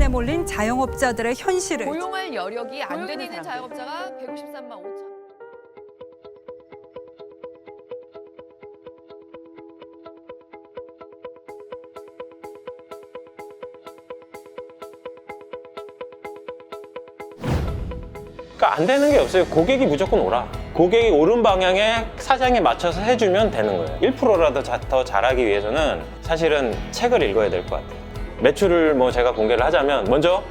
몰린 자영업자들의 현실을 고용할 여력이 안 되는 있는 사람들. 자영업자가 153만 5천. 그러니까 안 되는 게 없어요. 고객이 무조건 오라. 고객이 오른 방향에 사장에 맞춰서 해주면 되는 거예요. 1%라도 더 잘하기 위해서는 사실은 책을 읽어야 될 것 같아요. 매출을 뭐 제가 공개를 하자면 먼저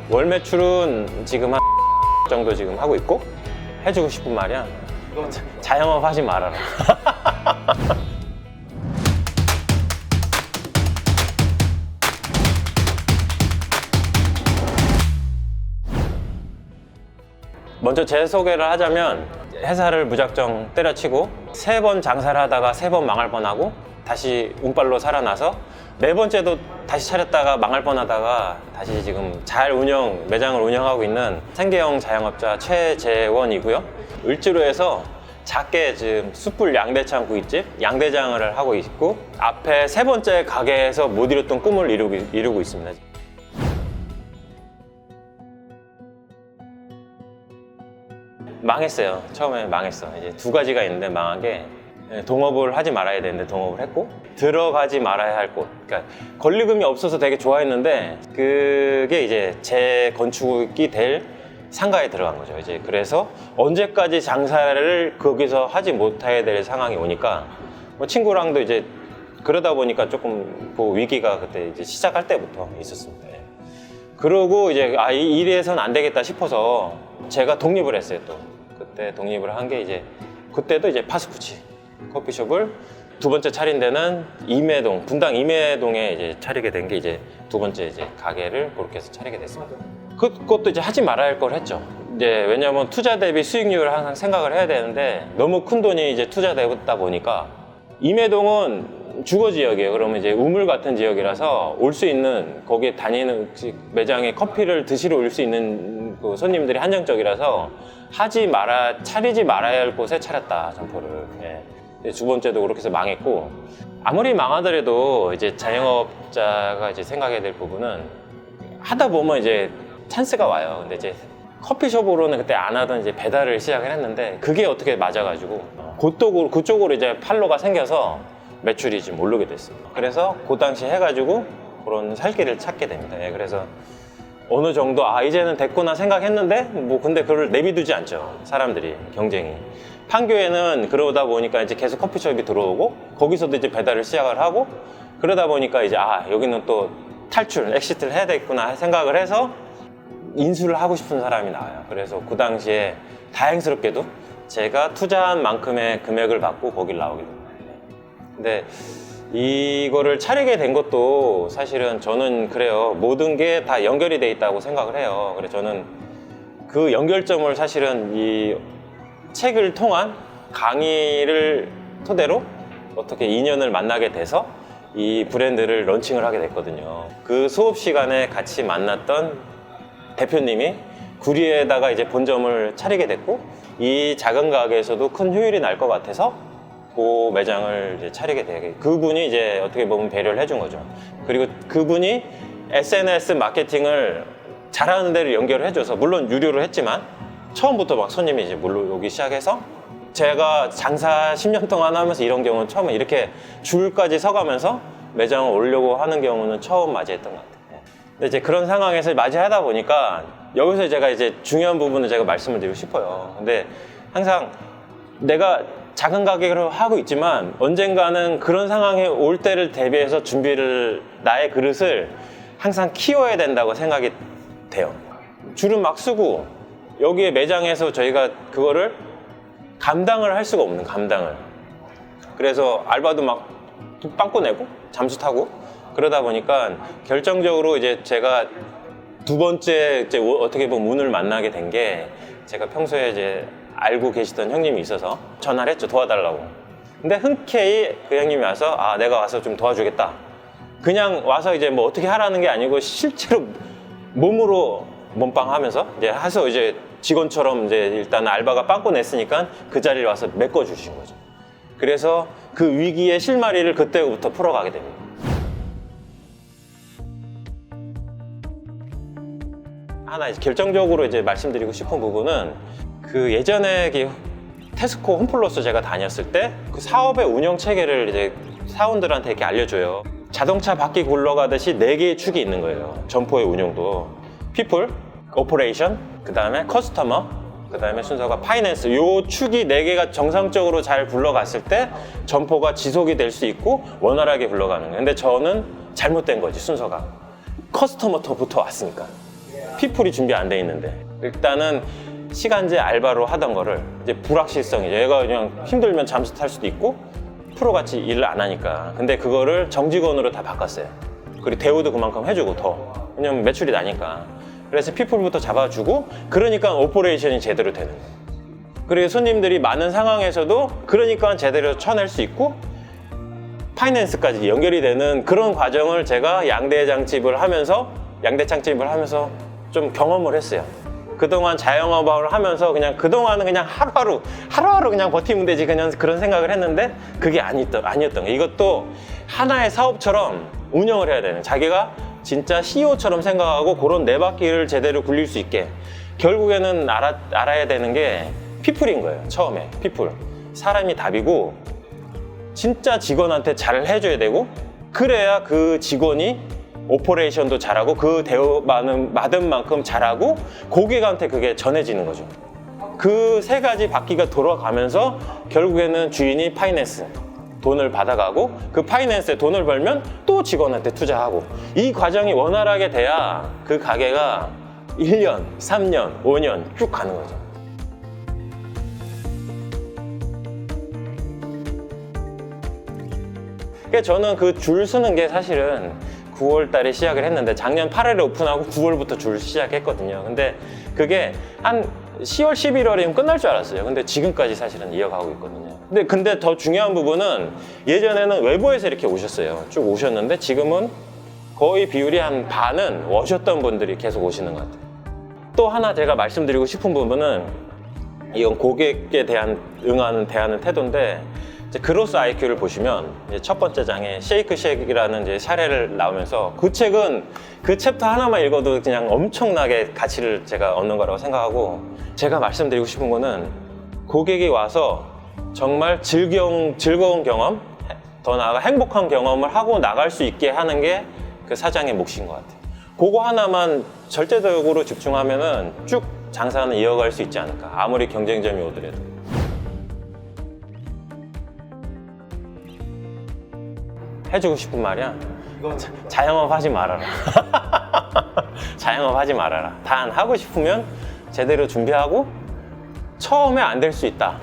월 매출은 지금 한 정도 지금 하고 있고 해주고 싶은 말이야. 자영업 하지 말아라. 먼저 제 소개를 하자면 회사를 무작정 때려치고 3번 장사를 하다가 3번 망할 뻔하고 다시 운빨로 살아나서 4번째도 다시 차렸다가 망할 뻔하다가 다시 지금 잘 매장을 운영하고 있는 생계형 자영업자 최재원이고요. 을지로에서 작게 지금 숯불 양대창 구이집 양대장을 하고 있고 앞에 3번째 가게에서 못 이뤘던 꿈을 이루고 있습니다. 망했어요. 처음에 망했어. 이제 2가지가 있는데 망한 게 동업을 하지 말아야 되는데 동업을 했고 들어가지 말아야 할 곳. 그러니까 권리금이 없어서 되게 좋아했는데 그게 이제 재건축이 될 상가에 들어간 거죠. 이제 그래서 언제까지 장사를 거기서 하지 못해야 될 상황이 오니까 뭐 친구랑도 이제 그러다 보니까 조금 그 위기가 그때 이제 시작할 때부터 있었습니다. 그러고 이제 이 일에선 안 되겠다 싶어서 제가 독립을 했어요. 또 그때 독립을 한 게 이제 그때도 이제 파스쿠치 커피숍을 2번째 차린 데는 임해동 분당 임해동에 이제 차리게 된 게 이제 2번째 이제 가게를 그렇게 해서 차리게 됐습니다. 그것도 이제 하지 말아야 할 걸 했죠. 이제 왜냐하면 투자 대비 수익률을 항상 생각을 해야 되는데 너무 큰 돈이 이제 투자되다 보니까 임해동은 주거 지역이에요. 그러면 이제 우물 같은 지역이라서 올 수 있는 거기에 다니는 매장에 커피를 드시러 올 수 있는 그 손님들이 한정적이라서 차리지 말아야 할 곳에 차렸다 점포를. 예. 2번째도 그렇게 해서 망했고 아무리 망하더라도 이제 자영업자가 이제 생각해야 될 부분은 하다 보면 이제 찬스가 와요. 근데 이제 커피숍으로는 그때 안 하던 이제 배달을 시작을 했는데 그게 어떻게 맞아가지고 그쪽으로 이제 팔로가 생겨서 매출이 좀 오르게 됐습니다. 그래서 그 당시 해가지고 그런 살 길을 찾게 됩니다. 예, 그래서 어느 정도 이제는 됐구나 생각했는데 뭐 근데 그걸 내비두지 않죠. 사람들이 경쟁이. 판교에는 그러다 보니까 이제 계속 커피숍이 들어오고 거기서도 이제 배달을 시작을 하고 그러다 보니까 이제 여기는 또 엑시트를 해야 되겠구나 생각을 해서 인수를 하고 싶은 사람이 나와요. 그래서 그 당시에 다행스럽게도 제가 투자한 만큼의 금액을 받고 거길 나오게 됩니다. 근데 이거를 차리게 된 것도 사실은 저는 그래요. 모든 게 다 연결이 돼 있다고 생각을 해요. 그래서 저는 그 연결점을 사실은 이 책을 통한 강의를 토대로 어떻게 인연을 만나게 돼서 이 브랜드를 런칭을 하게 됐거든요. 그 수업 시간에 같이 만났던 대표님이 구리에다가 이제 본점을 차리게 됐고 이 작은 가게에서도 큰 효율이 날 것 같아서 그 매장을 이제 차리게 되게 그분이 이제 어떻게 보면 배려를 해준 거죠. 그리고 그분이 SNS 마케팅을 잘하는 데를 연결을 해줘서 물론 유료로 했지만 처음부터 막 손님이 이제 몰려오기 시작해서 제가 장사 10년 동안 하면서 이런 경우는 처음에 이렇게 줄까지 서가면서 매장을 오려고 하는 경우는 처음 맞이했던 것 같아요. 근데 이제 그런 상황에서 맞이하다 보니까 여기서 제가 이제 중요한 부분을 제가 말씀을 드리고 싶어요. 근데 항상 내가 작은 가게를 하고 있지만 언젠가는 그런 상황에 올 때를 대비해서 나의 그릇을 항상 키워야 된다고 생각이 돼요. 줄은 막 쓰고 여기에 매장에서 저희가 그거를 감당을 할 수가 없는 감당을. 그래서 알바도 막 빵꾸 내고 잠수 타고 그러다 보니까 결정적으로 이제 제가 2번째 이제 어떻게 보면 운을 만나게 된 게 제가 평소에 이제 알고 계시던 형님이 있어서 전화를 했죠. 도와달라고. 근데 흔쾌히 그 형님이 와서 내가 와서 좀 도와주겠다. 그냥 와서 이제 뭐 어떻게 하라는 게 아니고 실제로 몸으로 몸빵 하면서 이제 해서 이제 직원처럼 이제 일단 알바가 빵꾸 냈으니까 그 자리에 와서 메꿔 주신 거죠. 그래서 그 위기의 실마리를 그때부터 풀어가게 됩니다. 하나 이제 결정적으로 이제 말씀드리고 싶은 부분은 그 예전에 테스코 홈플러스 제가 다녔을 때 그 사업의 운영 체계를 이제 사원들한테 이렇게 알려줘요. 자동차 바퀴 굴러가듯이 4개의 축이 있는 거예요. 점포의 운영도. People, Operation, 그 다음에 Customer, 그 다음에 순서가 파이낸스. 요 축이 4개가 정상적으로 잘 굴러갔을 때 점포가 지속이 될 수 있고 원활하게 굴러가는 거예요. 근데 저는 잘못된 거지, 순서가. 커스터머부터 왔으니까. 피플이 준비 안 돼 있는데. 일단은 시간제 알바로 하던 거를 이제 불확실성이죠. 얘가 그냥 힘들면 잠수 탈 수도 있고 프로같이 일을 안 하니까. 근데 그거를 정직원으로 다 바꿨어요. 그리고 대우도 그만큼 해주고 더. 왜냐면 매출이 나니까. 그래서 피플부터 잡아주고 그러니까 오퍼레이션이 제대로 되는 거예요. 그리고 손님들이 많은 상황에서도 그러니까 제대로 쳐낼 수 있고 파이낸스까지 연결이 되는 그런 과정을 제가 양대창집을 하면서 좀 경험을 했어요. 그동안 자영업을 하면서 그냥 그동안은 그냥 하루하루 그냥 버티면 되지 그냥 그런 생각을 했는데 그게 아니었던 거예요. 이것도 하나의 사업처럼 운영을 해야 되는, 자기가 진짜 CEO처럼 생각하고 그런 네 바퀴를 제대로 굴릴 수 있게 결국에는 알아야 되는 게 피플인 거예요. 처음에 피플, 사람이 답이고 진짜 직원한테 잘 해줘야 되고 그래야 그 직원이 오퍼레이션도 잘하고 그 대우 받은 만큼 잘하고 고객한테 그게 전해지는 거죠. 그 세 가지 바퀴가 돌아가면서 결국에는 주인이 파이낸스 돈을 받아가고 그 파이낸스에 돈을 벌면 또 직원한테 투자하고 이 과정이 원활하게 돼야 그 가게가 1년, 3년, 5년 쭉 가는 거죠. 그러니까 저는 그 줄 서는 게 사실은 9월 달에 시작을 했는데 작년 8월에 오픈하고 9월부터 줄 시작했거든요. 근데 그게 한 10월, 11월이면 끝날 줄 알았어요. 근데 지금까지 사실은 이어가고 있거든요. 근데 더 중요한 부분은 예전에는 외부에서 이렇게 오셨어요. 쭉 오셨는데 지금은 거의 비율이 한 반은 오셨던 분들이 계속 오시는 것 같아요. 또 하나 제가 말씀드리고 싶은 부분은 이건 고객에 대한 대하는 태도인데 이제 그로스 IQ를 보시면 이제 첫 번째 장에 쉐이크쉑이라는 이제 사례를 나오면서 그 책은 그 챕터 하나만 읽어도 그냥 엄청나게 가치를 제가 얻는 거라고 생각하고 제가 말씀드리고 싶은 거는 고객이 와서 정말 즐거운 경험, 더 나아가 행복한 경험을 하고 나갈 수 있게 하는 게 그 사장의 몫인 것 같아요. 그거 하나만 절대적으로 집중하면은 쭉 장사는 이어갈 수 있지 않을까. 아무리 경쟁점이 오더라도. 해주고 싶은 말이야. 자영업 하지 말아라. 자영업 하지 말아라. 단 하고 싶으면 제대로 준비하고 처음에 안 될 수 있다.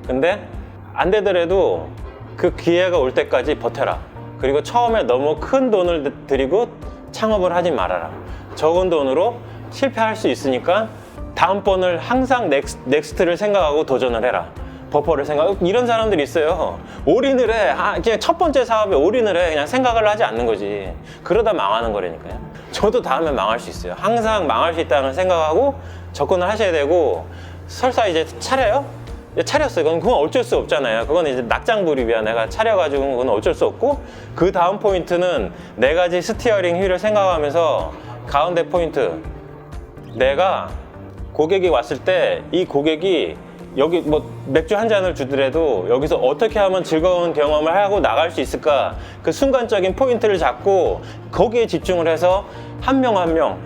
근데 안 되더라도 그 기회가 올 때까지 버텨라. 그리고 처음에 너무 큰 돈을 들이고 창업을 하지 말아라. 적은 돈으로 실패할 수 있으니까 다음번을 항상 넥스트를 생각하고 도전을 해라. 버퍼를 생각하고 이런 사람들이 있어요. 올인을 해. 그냥 첫 번째 사업에 올인을 해. 그냥 생각을 하지 않는 거지. 그러다 망하는 거라니까요. 저도 다음에 망할 수 있어요. 항상 망할 수 있다는 생각하고 접근을 하셔야 되고 설사 이제 차려요? 차렸어요. 그건 어쩔 수 없잖아요. 그건 이제 낙장불입이야. 내가 차려가지고 그건 어쩔 수 없고 그 다음 포인트는 네 가지 스티어링 휠을 생각하면서 가운데 포인트 내가 고객이 왔을 때 이 고객이 여기 뭐 맥주 한 잔을 주더라도 여기서 어떻게 하면 즐거운 경험을 하고 나갈 수 있을까 그 순간적인 포인트를 잡고 거기에 집중을 해서 한 명 한 명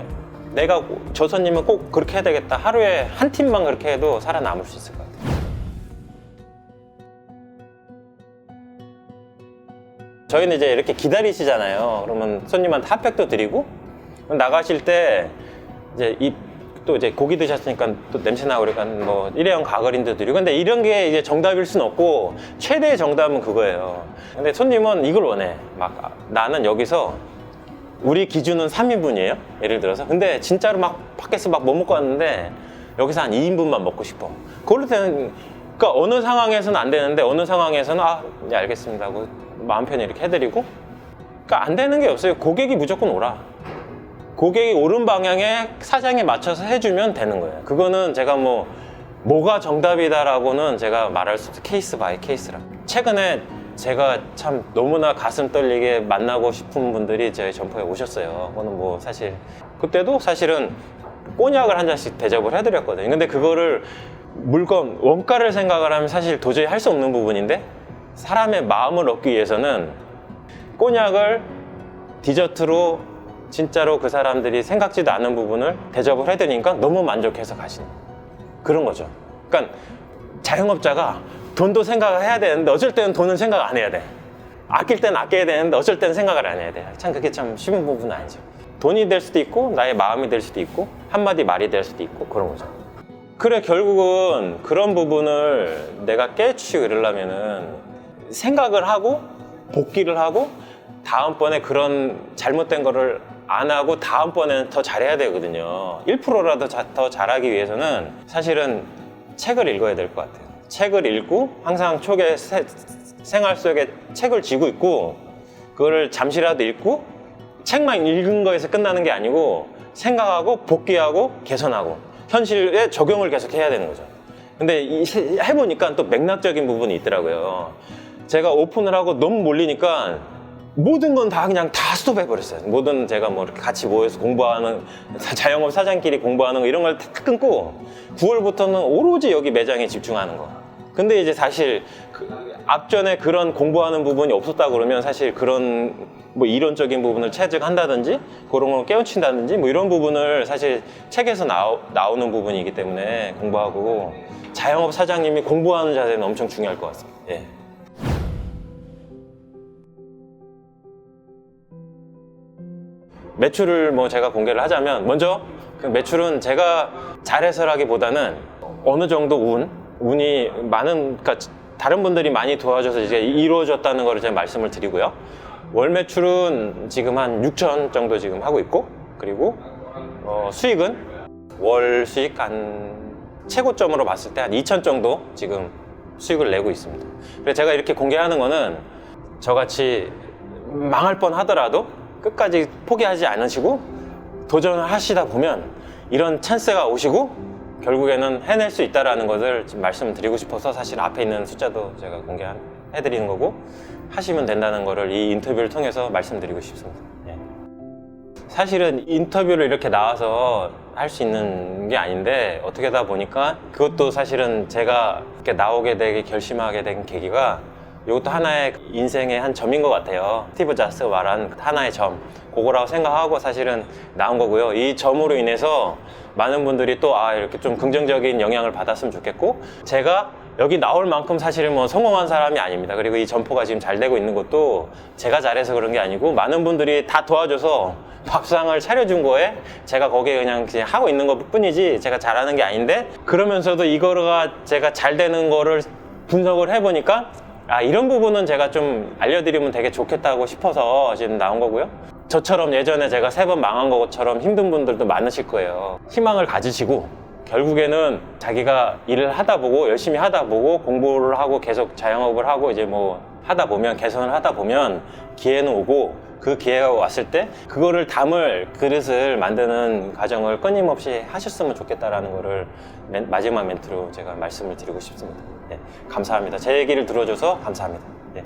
내가 저 손님은 꼭 그렇게 해야 되겠다 하루에 한 팀만 그렇게 해도 살아남을 수 있을 것 같아요. 저희는 이제 이렇게 기다리시잖아요. 그러면 손님한테 핫팩도 드리고 나가실 때 이제 또 이제 고기 드셨으니까 또 냄새 나고 그러니까 뭐 일회용 가거린도 드리고 근데 이런 게 이제 정답일 순 없고 최대의 정답은 그거예요. 근데 손님은 이걸 원해. 막 나는 여기서 우리 기준은 3인분이에요. 예를 들어서. 근데 진짜로 막 밖에서 막 못 먹고 왔는데 여기서 한 2인분만 먹고 싶어. 그럴 때는 그러니까 어느 상황에서는 안 되는데 어느 상황에서는 네 알겠습니다 하고 마음 편히 이렇게 해드리고 그러니까 안 되는 게 없어요. 고객이 무조건 오라. 고객이 오른 방향에 사장에 맞춰서 해주면 되는 거예요. 그거는 제가 뭐가 정답이다라고는 제가 말할 수 없어요. 케이스 바이 케이스라. 최근에 제가 참 너무나 가슴 떨리게 만나고 싶은 분들이 저희 점포에 오셨어요. 그거는 뭐 사실 그때도 사실은 꼬냑을 한 잔씩 대접을 해드렸거든요. 근데 그거를 물건 원가를 생각을 하면 사실 도저히 할 수 없는 부분인데, 사람의 마음을 얻기 위해서는 꼬냑을 디저트로 진짜로 그 사람들이 생각지도 않은 부분을 대접을 해드리니까 너무 만족해서 가시는 그런 거죠. 그러니까 자영업자가 돈도 생각을 해야 되는데 어쩔 때는 돈은 생각 안 해야 돼. 아낄 때는 아껴야 되는데 어쩔 때는 생각을 안 해야 돼. 참 그게 참 쉬운 부분은 아니죠. 돈이 될 수도 있고 나의 마음이 될 수도 있고 한마디 말이 될 수도 있고 그런 거죠. 그래, 결국은 그런 부분을 내가 깨치고 이러려면은 생각을 하고 복기를 하고 다음번에 그런 잘못된 거를 안 하고 다음번에는 더 잘해야 되거든요. 1%라도 더 잘하기 위해서는 사실은 책을 읽어야 될 것 같아요. 책을 읽고 항상 초기에 생활 속에 책을 쥐고 있고, 그거를 잠시라도 읽고 책만 읽은 거에서 끝나는 게 아니고 생각하고 복기하고 개선하고 현실에 적용을 계속 해야 되는 거죠. 근데 해보니까 또 맥락적인 부분이 있더라고요. 제가 오픈을 하고 너무 몰리니까 모든 건 다 그냥 다 스톱해버렸어요. 모든 제가 뭐 이렇게 같이 모여서 공부하는 자영업 사장끼리 공부하는 거 이런 걸 다 끊고 9월부터는 오로지 여기 매장에 집중하는 거. 근데 이제 사실 앞전에 그런 공부하는 부분이 없었다 그러면 사실 그런 뭐 이론적인 부분을 체득한다든지 그런 걸 깨우친다든지 뭐 이런 부분을 사실 책에서 나오는 부분이기 때문에 공부하고, 자영업 사장님이 공부하는 자세는 엄청 중요할 것 같습니다. 예. 매출을 뭐 제가 공개를 하자면, 먼저 그 매출은 제가 잘해서라기보다는 어느 정도 운이 많은, 그러니까 다른 분들이 많이 도와줘서 이제 이루어졌다는 거를 제가 말씀을 드리고요. 월 매출은 지금 한 6천 정도 지금 하고 있고, 그리고 수익은 월 수익 한 최고점으로 봤을 때 한 2천 정도 지금 수익을 내고 있습니다. 그래서 제가 이렇게 공개하는 거는 저같이 망할 뻔 하더라도 끝까지 포기하지 않으시고 도전을 하시다 보면 이런 찬스가 오시고 결국에는 해낼 수 있다는 것을 지금 말씀드리고 싶어서 사실 앞에 있는 숫자도 제가 공개해드리는 거고, 하시면 된다는 거를 이 인터뷰를 통해서 말씀드리고 싶습니다. 예. 사실은 인터뷰를 이렇게 나와서 할 수 있는 게 아닌데 어떻게 하다 보니까, 그것도 사실은 제가 이렇게 나오게 되게 결심하게 된 계기가 이것도 하나의 인생의 한 점인 것 같아요. 스티브 잡스가 말한 하나의 점, 그거라고 생각하고 사실은 나온 거고요. 이 점으로 인해서 많은 분들이 또 이렇게 좀 긍정적인 영향을 받았으면 좋겠고, 제가 여기 나올 만큼 사실은 뭐 성공한 사람이 아닙니다. 그리고 이 점포가 지금 잘 되고 있는 것도 제가 잘해서 그런 게 아니고 많은 분들이 다 도와줘서 밥상을 차려준 거에 제가 거기에 그냥 하고 있는 것 뿐이지 제가 잘하는 게 아닌데, 그러면서도 이거가 제가 잘 되는 거를 분석을 해보니까 이런 부분은 제가 좀 알려드리면 되게 좋겠다고 싶어서 지금 나온 거고요. 저처럼 예전에 제가 3번 망한 것처럼 힘든 분들도 많으실 거예요. 희망을 가지시고 결국에는 자기가 일을 하다 보고 열심히 하다 보고 공부를 하고 계속 자영업을 하고 이제 뭐 하다 보면 개선을 하다 보면 기회는 오고, 그 기회가 왔을 때 그거를 담을 그릇을 만드는 과정을 끊임없이 하셨으면 좋겠다라는 거를 마지막 멘트로 제가 말씀을 드리고 싶습니다. 네, 감사합니다. 제 얘기를 들어줘서 감사합니다. 네.